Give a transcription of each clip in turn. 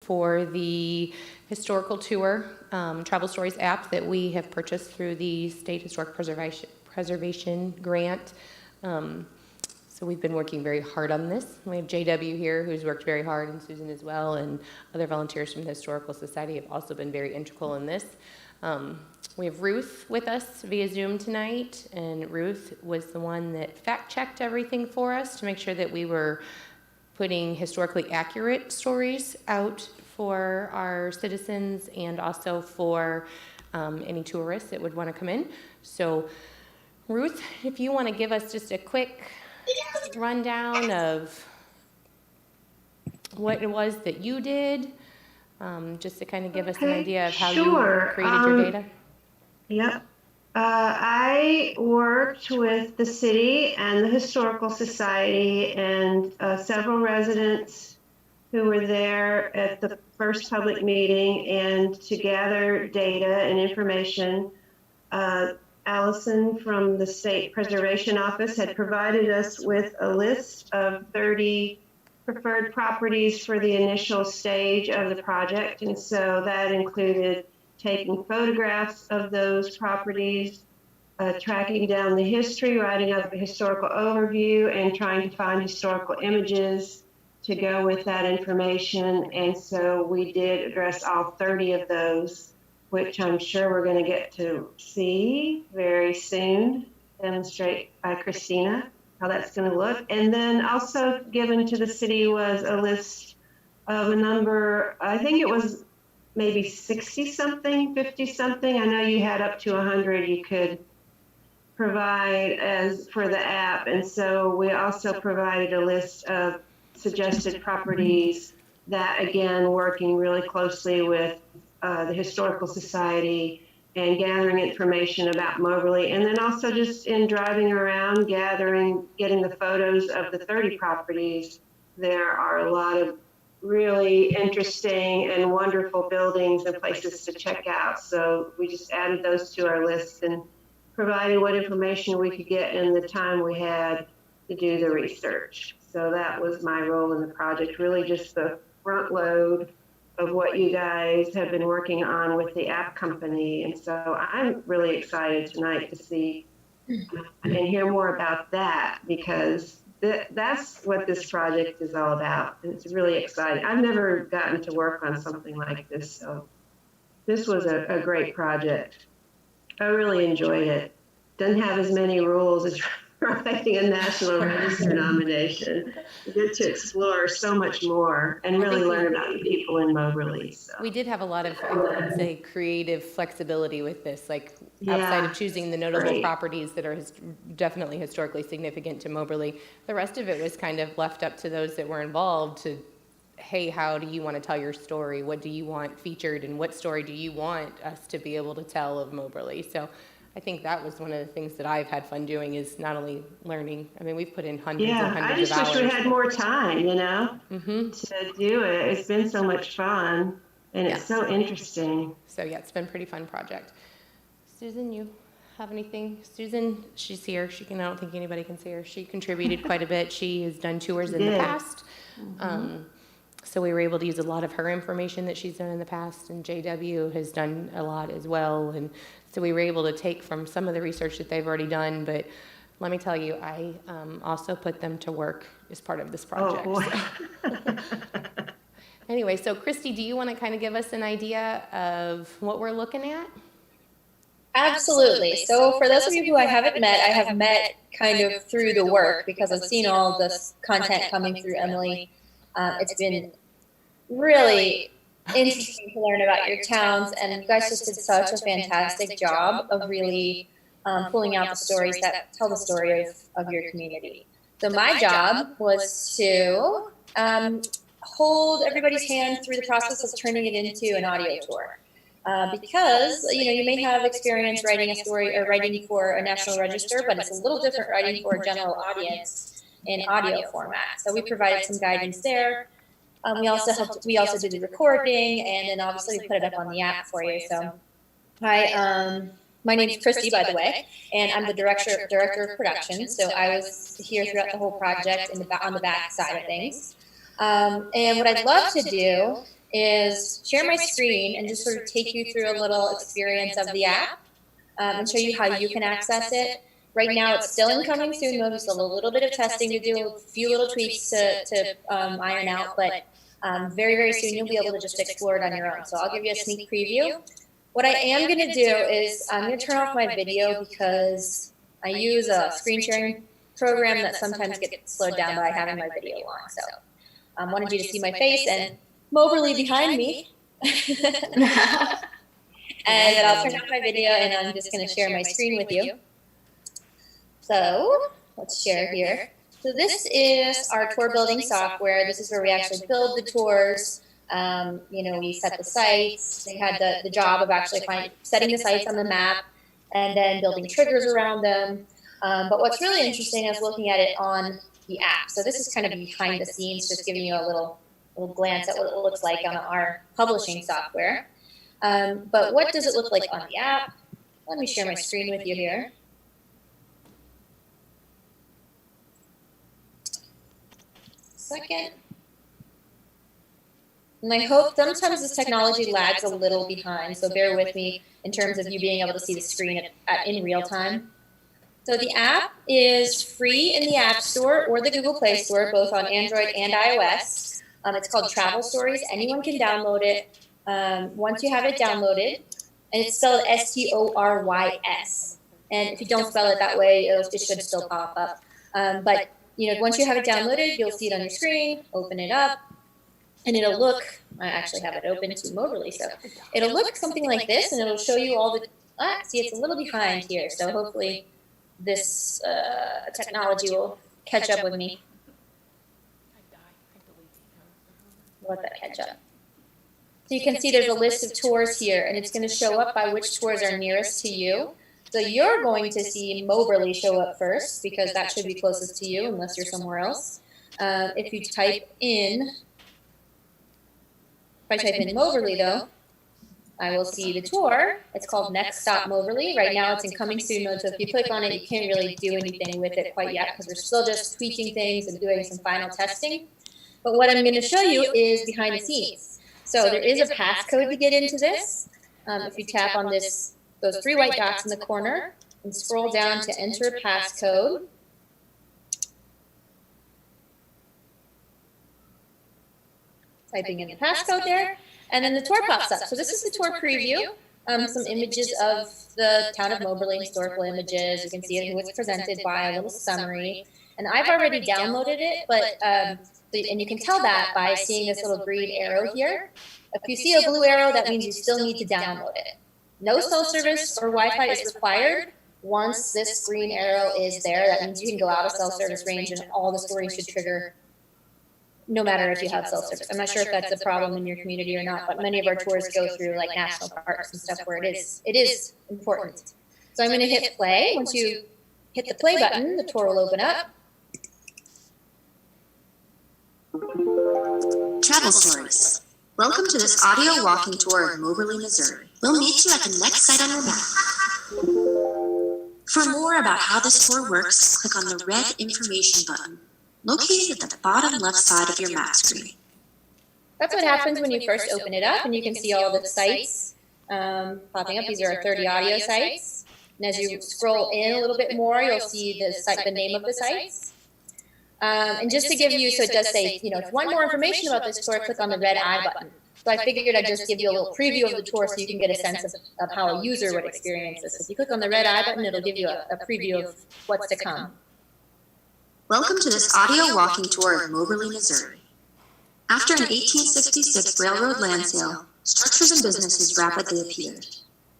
for the historical tour travel stories app that we have purchased through the State Historic Preservation Grant. So we've been working very hard on this. We have JW here who's worked very hard, and Susan as well, and other volunteers from the Historical Society have also been very integral in this. We have Ruth with us via Zoom tonight, and Ruth was the one that fact-checked everything for us to make sure that we were putting historically accurate stories out for our citizens and also for any tourists that would want to come in. So Ruth, if you want to give us just a quick rundown of what it was that you did, just to kind of give us an idea of how you created your data. Yep. I worked with the city and the Historical Society and several residents who were there at the first public meeting and to gather data and information. Allison from the State Preservation Office had provided us with a list of 30 preferred properties for the initial stage of the project. And so that included taking photographs of those properties, tracking down the history, writing up a historical overview, and trying to find historical images to go with that information. And so we did address all 30 of those, which I'm sure we're going to get to see very soon, demonstrate by Christina how that's going to look. And then also given to the city was a list of a number, I think it was maybe 60 something, 50 something. I know you had up to 100 you could provide as for the app. And so we also provided a list of suggested properties that, again, working really closely with the Historical Society and gathering information about Moberly, and then also just in driving around, getting the photos of the 30 properties. There are a lot of really interesting and wonderful buildings and places to check out. So we just added those to our list and provided what information we could get in the time we had to do the research. So that was my role in the project, really just the front load of what you guys have been working on with the app company. And so I'm really excited tonight to see and hear more about that, because that's what this project is all about. And it's really exciting. I've never gotten to work on something like this, so this was a great project. I really enjoyed it. Doesn't have as many rules as writing a National Register nomination. You get to explore so much more and really learn about the people in Moberly. So. We did have a lot of, I would say, creative flexibility with this, like outside of choosing the notable properties that are definitely historically significant to Moberly. The rest of it was kind of left up to those that were involved to, hey, how do you want to tell your story? What do you want featured, and what story do you want us to be able to tell of Moberly? So I think that was one of the things that I've had fun doing, is not only learning. I mean, we've put in hundreds and hundreds of hours. I just wish we had more time, to do it. It's been so much fun, and it's so interesting. So yeah, it's been a pretty fun project. Susan, you have anything? Susan, she's here. I don't think anybody can see her. She contributed quite a bit. She has done tours in the past. So we were able to use a lot of her information that she's done in the past, and JW has done a lot as well. And so we were able to take from some of the research that they've already done, but let me tell you, I also put them to work as part of this project. Oh, boy. Anyway, so Christy, do you want to kind of give us an idea of what we're looking at? Absolutely. So for those of you who I haven't met, I have met kind of through the work, because I've seen all this content coming through Emily. It's been really interesting to learn about your towns, and you guys just did such a fantastic job of really pulling out the stories that tell the story of your community. So my job was to hold everybody's hand through the process of turning it into an audio tour. Because you may have experience writing a story or writing for a National Register, but it's a little different writing for a general audience in audio format. So we provided some guidance there. We also did the recording, and then obviously we put it up on the app for you. So my name is Christy, by the way, and I'm the director of production. So I was here throughout the whole project on the back side of things. And what I'd love to do is share my screen and just sort of take you through a little experience of the app and show you how you can access it. Right now, it's still in coming soon mode. We still have a little bit of testing to do, a few little tweaks to iron out, but very, very soon you'll be able to just explore it on your own. So I'll give you a sneak preview. What I am going to do is I'm going to turn off my video because I use a screen sharing program that sometimes gets slowed down by having my video on. So I wanted you to see my face and Moberly behind me. And then I'll turn off my video and I'm just going to share my screen with you. So let's share here. So this is our tour building software. This is where we actually build the tours. We set the sites. They had the job of actually setting the sites on the map and then building triggers around them. But what's really interesting is looking at it on the app. So this is kind of behind the scenes, just giving you a little glance at what it looks like on our publishing software. But what does it look like on the app? Let me share my screen with you here. Second. And I hope sometimes this technology lags a little behind, so bear with me in terms of you being able to see the screen in real time. So the app is free in the App Store or the Google Play Store, both on Android and iOS. It's called Travel Stories. Anyone can download it once you have it downloaded. And it's spelled S-T-O-R-Y-S. And if you don't spell it that way, it should still pop up. But once you have it downloaded, you'll see it on your screen. Open it up. And it'll look, I actually have it open to Moberly, so it'll look something like this, and it'll show you all the, see, it's a little behind here, so hopefully this technology will catch up with me. Let that catch up. So you can see there's a list of tours here, and it's going to show up by which tours are nearest to you. So you're going to see Moberly show up first, because that should be closest to you, unless you're somewhere else. If you type in... If I type in Moberly, though, I will see the tour. It's called Next Stop Moberly. Right now, it's in coming soon mode, so if you click on it, you can't really do anything with it quite yet because we're still just tweaking things and doing some final testing. But what I'm going to show you is behind the scenes. So there is a passcode to get into this. If you tap on those three white dots in the corner and scroll down to enter passcode, typing in the passcode there, and then the tour pops up. So this is the tour preview, some images of the town of Moberly, historical images. You can see who it's presented by, a little summary. And I've already downloaded it, but and you can tell that by seeing this little green arrow here. If you see a blue arrow, that means you still need to download it. No cell service or Wi-Fi is required. Once this green arrow is there, that means you can go out of cell service range and all the stories should trigger no matter if you have cell service. I'm not sure if that's a problem in your community or not, but many of our tours go through like national parks and stuff where it is important. So I'm going to hit play. Once you hit the play button, the tour will open up. Travel Stories. Welcome to this audio walking tour of Moberly, Missouri. We'll meet you at the next site on your map. For more about how this tour works, click on the red information button located at the bottom left side of your map screen. That's what happens when you first open it up, and you can see all the sites popping up. These are our 30 audio sites. And as you scroll in a little bit more, you'll see the name of the sites. And just to give you, so it does say, if you want more information about this tour, click on the red I button. So I figured I'd just give you a little preview of the tour so you can get a sense of how a user would experience this. If you click on the red I button, it'll give you a preview of what's to come. Welcome to this audio walking tour of Moberly, Missouri. After an 1866 railroad land sale, structures and businesses rapidly appeared.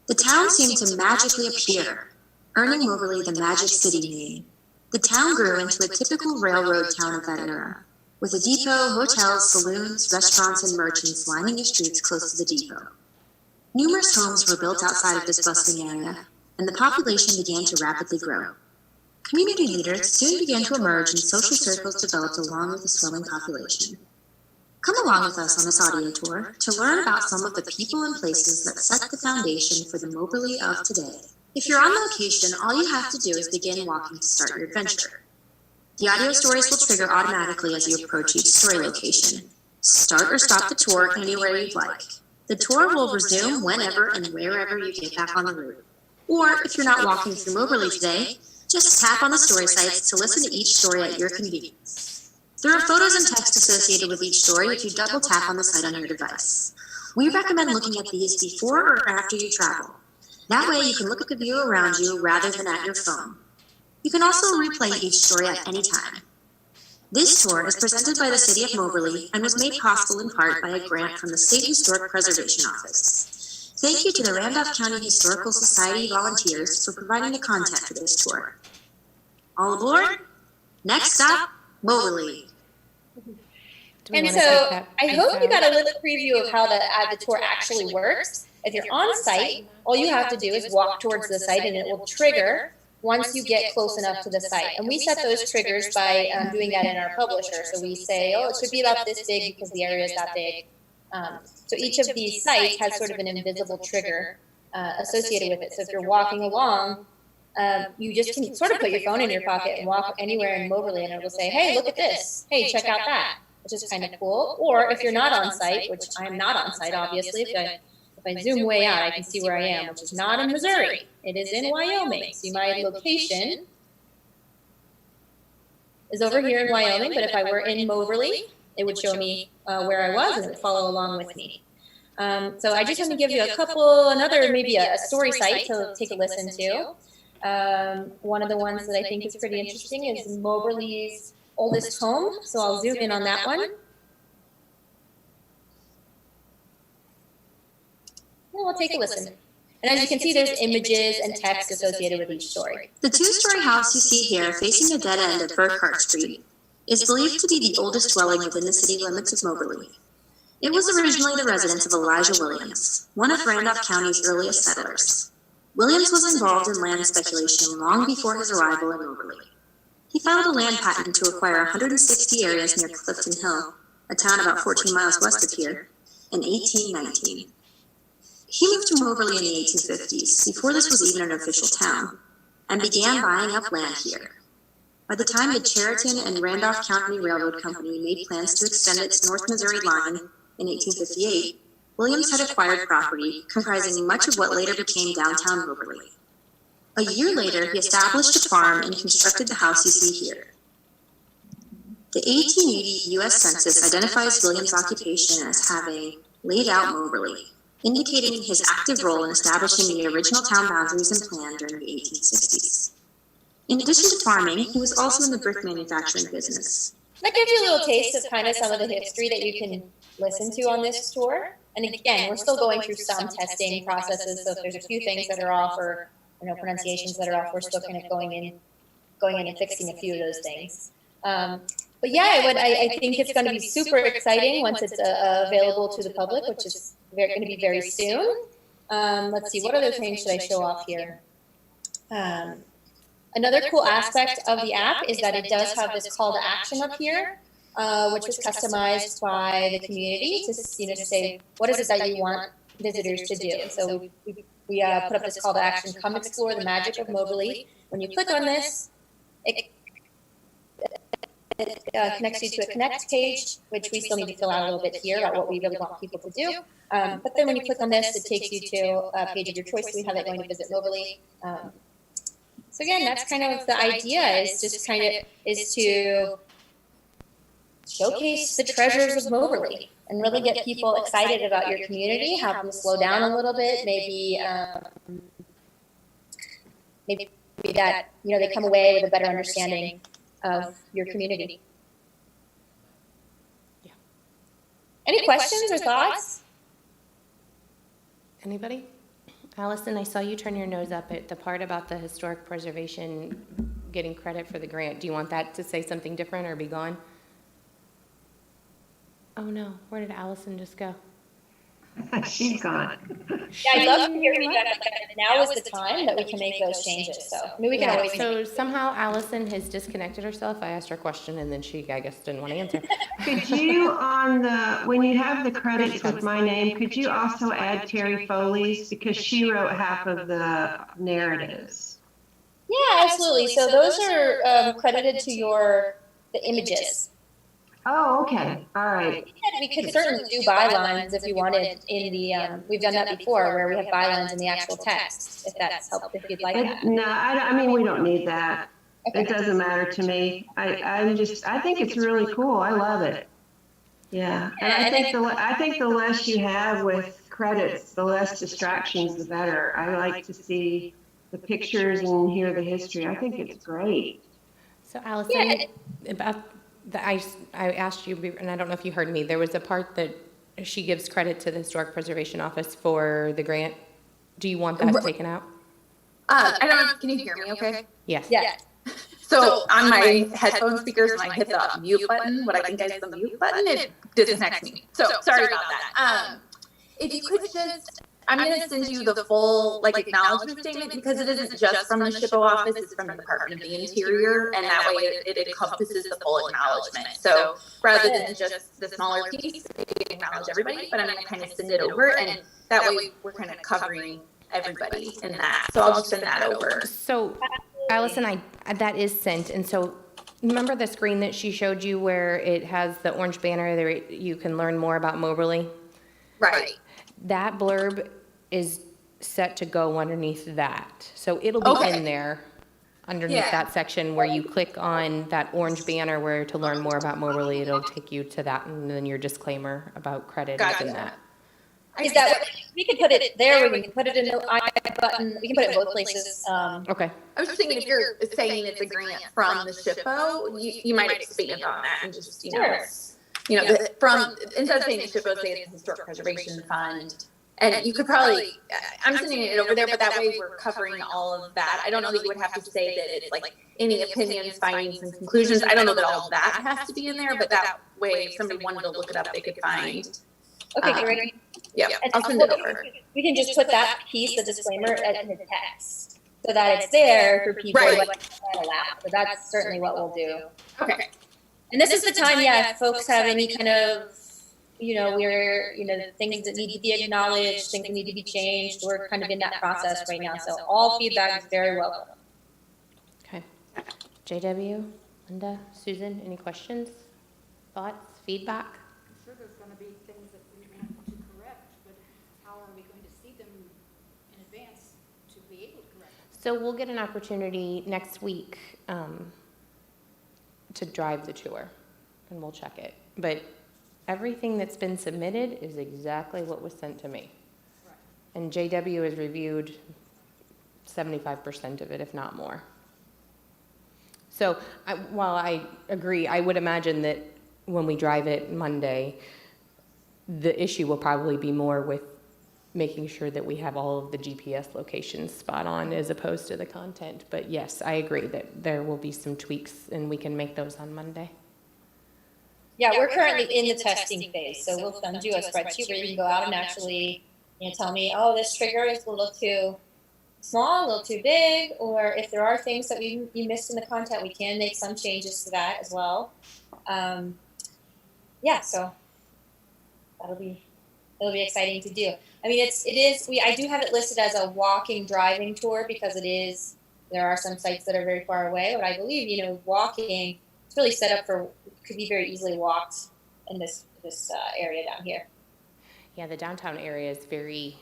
The town seemed to magically appear, earning Moberly the Magic City name. The town grew into a typical railroad town of that era, with a depot, hotels, saloons, restaurants, and merchants lining the streets close to the depot. Numerous homes were built outside of this bustling area, and the population began to rapidly grow. Community leaders soon began to emerge and social circles developed along with the swelling population. Come along with us on this audio tour to learn about some of the people and places that set the foundation for the Moberly of today. If you're on location, all you have to do is begin walking to start your adventure. The audio stories will trigger automatically as you approach each story location, Start or stop the tour anywhere you'd like. The tour will resume whenever and wherever you get back on the route. Or if you're not walking through Moberly today, just tap on the story sites to listen to each story at your convenience. There are photos and text associated with each story if you double tap on the site on your device. We recommend looking at these before or after you travel. That way you can look at the view around you rather than at your phone. You can also replay each story at any time. This tour is presented by the City of Moberly and was made possible in part by a grant from the State Historic Preservation Office. Thank you to the Randolph County Historical Society volunteers for providing the content for this tour. All aboard? Next stop, Moberly. And so I hope you got a little preview of how the tour actually works. If you're on site, all you have to do is walk towards the site and it will trigger once you get close enough to the site. And we set those triggers by doing that in our publisher. So we say, oh, it should be about this big because the area is that big. So each of these sites has sort of an invisible trigger associated with it. So if you're walking along, you just can sort of put your phone in your pocket and walk anywhere in Moberly and it will say, hey, look at this. Hey, check out that, which is kind of cool. Or if you're not on site, which I'm not on site, obviously, if I zoom way out, I can see where I am, which is not in Missouri. It is in Wyoming. So my location is over here in Wyoming, but if I were in Moberly, it would show me where I was and it would follow along with me. So I just want to give you maybe a story site to take a listen to. One of the ones that I think is pretty interesting is Moberly's oldest home. So I'll zoom in on that one. And we'll take a listen. And as you can see, there's images and text associated with each story. The two-story house you see here, facing the dead end of Burkhart Street, is believed to be the oldest dwelling within the city limits of Moberly. It was originally the residence of Elijah Williams, one of Randolph County's earliest settlers. Williams was involved in land speculation long before his arrival in Moberly. He filed a land patent to acquire 160 areas near Clifton Hill, a town about 14 miles west of here, in 1819. He moved to Moberly in the 1850s, before this was even an official town, and began buying up land here. By the time the Chariton and Randolph County Railroad Company made plans to extend its North Missouri line in 1858, Williams had acquired property comprising much of what later became downtown Moberly. A year later, he established a farm and constructed the house you see here. The 1880 U.S. Census identifies Williams' occupation as having laid out Moberly, indicating his active role in establishing the original town boundaries and plan during the 1860s. In addition to farming, he was also in the brick manufacturing business. That gives you a little taste of kind of some of the history that you can listen to on this tour. And again, we're still going through some testing processes, so if there's a few things that are off or pronunciations that are off, we're still kind of going in and fixing a few of those things. But yeah, I think it's going to be super exciting once it's available to the public, which is going to be very soon. Let's see, what other things should I show off here? Another cool aspect of the app is that it does have this call to action up here, which was customized by the community to say, what is it that you want visitors to do? So we put up this call to action, come explore the magic of Moberly. When you click on this, it connects you to a connect page, which we still need to fill out a little bit here about what we really want people to do. But then when you click on this, it takes you to a page of your choice. We have it going to visit Moberly. So again, that's kind of the idea, is to showcase the treasures of Moberly and really get people excited about your community, have them slow down a little bit, maybe that they come away with a better understanding of your community. Yeah. Any questions or thoughts? Anybody? Allison, I saw you turn your nose up at the part about the historic preservation getting credit for the grant. Do you want that to say something different or be gone? Oh no, where did Allison just go? She's gone. Yeah, I'd love to hear feedback. Now is the time that we can make those changes. So we can always. So somehow Allison has disconnected herself. I asked her a question and then she, I guess, didn't want to answer. Could you, when you have the credits with my name, could you also add Terry Foley's, because she wrote half of the narratives? Yeah, absolutely. So those are credited to the images. Oh, okay, all right. We could certainly do bylines if you wanted in the, we've done that before where we have bylines in the actual text, if that's helpful, if you'd like that. No, I mean, we don't need that. Okay. It doesn't matter to me. I think it's really cool. I love it. Yeah, and I think the less you have with credits, the less distractions, the better. I like to see the pictures and hear the history. I think it's great. So Allison, about I asked you, and I don't know if you heard me, there was a part that she gives credit to the Historic Preservation Office for the grant. Do you want that taken out? I don't know. Can you hear me okay? Yes. Yeah. So on my headphone speakers, when I hit the mute button, what I think is the mute button, it disconnects me. So sorry about that. If you could just, I'm going to send you the full like acknowledgement statement because it isn't just from the SHPO office, it's from the Department of the Interior, and that way it encompasses the full acknowledgement. So rather than just the smaller piece, we acknowledge everybody, but I'm going to kind of send it over, and that way we're kind of covering everybody in that. So I'll just send that over. So Allison, that is sent, and so remember the screen that she showed you where it has the orange banner there, you can learn more about Moberly? Right. That blurb is set to go underneath that. So it'll be in there underneath that section where you click on that orange banner where to learn more about Moberly, it'll take you to that, and then your disclaimer about credit is in that. Is that what, we can put it there, we can put it in the I button, we can put it in both places. Okay. I was just thinking if you're saying it's a grant from the SHPO, you might expand on that and just, from, instead of saying the SHPO, say it's the Historic Preservation Fund. And you could probably, I'm sending it over there, but that way we're covering all of that. I don't know that you would have to say that it's like any opinions, findings, and conclusions. I don't know that all of that has to be in there, but that way if somebody wanted to look it up, they could find. Okay, great. Yeah, I'll send it over. We can just put that piece, the disclaimer, in the text, so that it's there for people to allow. So that's certainly what we'll do. Okay. And this is the time, if folks have any kind of, things that need to be acknowledged, things that need to be changed, we're kind of in that process right now. So all feedback is very welcome. Okay. JW, Linda, Susan, any questions, thoughts, feedback? I'm sure there's going to be things that we may have to correct, but how are we going to see them in advance to be able to correct them? So we'll get an opportunity next week to drive the tour, and we'll check it. But everything that's been submitted is exactly what was sent to me. Right. And JW has reviewed 75% of it, if not more. So while I agree, I would imagine that when we drive it Monday, the issue will probably be more with making sure that we have all of the GPS locations spot on as opposed to the content. But yes, I agree that there will be some tweaks and we can make those on Monday. Yeah, we're currently in the testing phase, so we'll send you a spreadsheet where you can go out and actually, tell me, oh, this trigger is a little too small, a little too big, or if there are things that you missed in the content, we can make some changes to that as well. So it'll be exciting to do. I mean, I do have it listed as a walking driving tour because there are some sites that are very far away, but I believe, walking, it's really set up could be very easily walked in this area down here. Yeah, the downtown area is very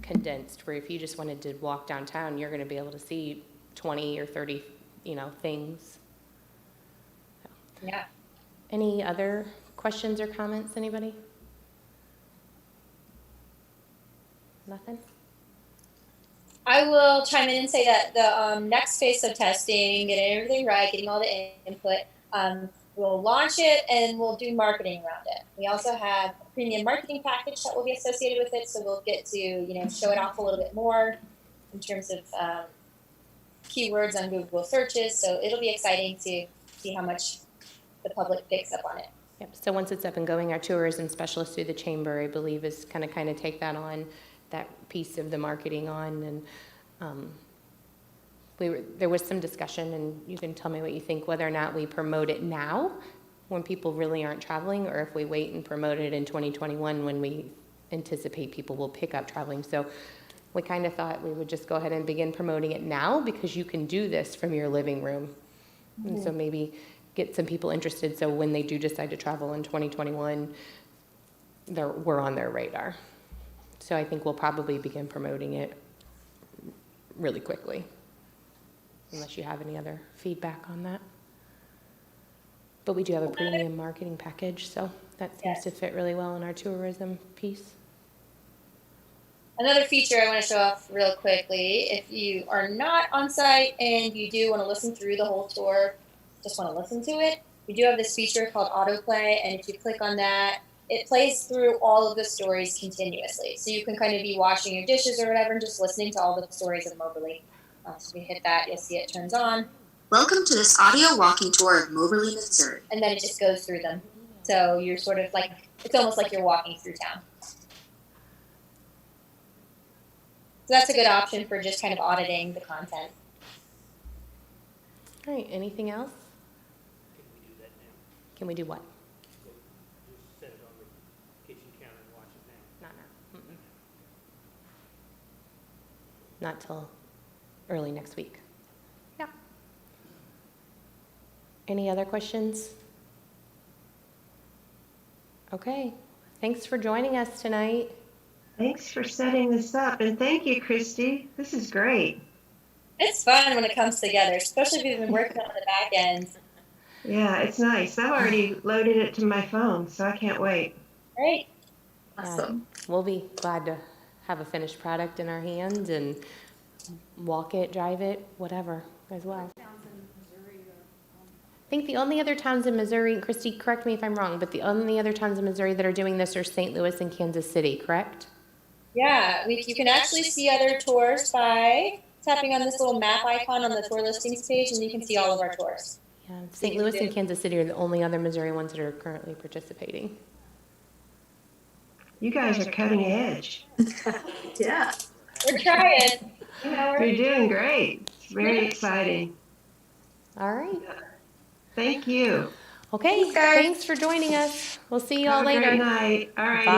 condensed, where if you just wanted to walk downtown, you're going to be able to see 20 or 30, things. So. Yeah. Any other questions or comments, anybody? Nothing? I will chime in and say that the next phase of testing, getting everything right, getting all the input, we'll launch it and we'll do marketing around it. We also have a premium marketing package that will be associated with it, so we'll get to show it off a little bit more in terms of keywords on Google searches. So it'll be exciting to see how much the public picks up on it. Yep. So once it's up and going, our tourism specialist through the chamber, I believe, is kind of take that on, that piece of the marketing on, and there was some discussion, and you can tell me what you think, whether or not we promote it now when people really aren't traveling, or if we wait and promote it in 2021 when we anticipate people will pick up traveling. So we kind of thought we would just go ahead and begin promoting it now because you can do this from your living room. And so maybe get some people interested, so when they do decide to travel in 2021, we're on their radar. So I think we'll probably begin promoting it really quickly, unless you have any other feedback on that. But we do have a premium marketing package, so that seems to fit really well in our tourism piece. Another feature I want to show off real quickly, if you are not on site and you do want to listen through the whole tour, just want to listen to it, we do have this feature called autoplay, and if you click on that, it plays through all of the stories continuously. So you can kind of be washing your dishes or whatever and just listening to all the stories of Moberly. So we hit that, you'll see it turns on. Welcome to this audio walking tour of Moberly, Missouri. And then it just goes through them. So you're sort of like, it's almost like you're walking through town. So that's a good option for just kind of auditing the content. All right, anything else? Can we do that now? Can we do what? Go, just set it on the kitchen counter and watch it now. Not now. Not till early next week. Yeah. Any other questions? Okay, thanks for joining us tonight. Thanks for setting this up, and thank you, Christy. This is great. It's fun when it comes together, especially if you've been working on the back end. Yeah, it's nice. I've already loaded it to my phone, so I can't wait. Right? Awesome. We'll be glad to have a finished product in our hands and walk it, drive it, whatever as well. Towns in Missouri I think the only other towns in Missouri, Christy, correct me if I'm wrong, but the only other towns in Missouri that are doing this are St. Louis and Kansas City, correct? Yeah, you can actually see other tours by tapping on this little map icon on the tour listings page, and you can see all of our tours. Yeah, St. Louis and Kansas City are the only other Missouri ones that are currently participating. You guys are cutting edge. Yeah. We're trying. You're doing great. It's very exciting. All right. Thank you. Okay, Thanks, guys. thanks for joining us. We'll see you all Have a later. great night. All right. Bye.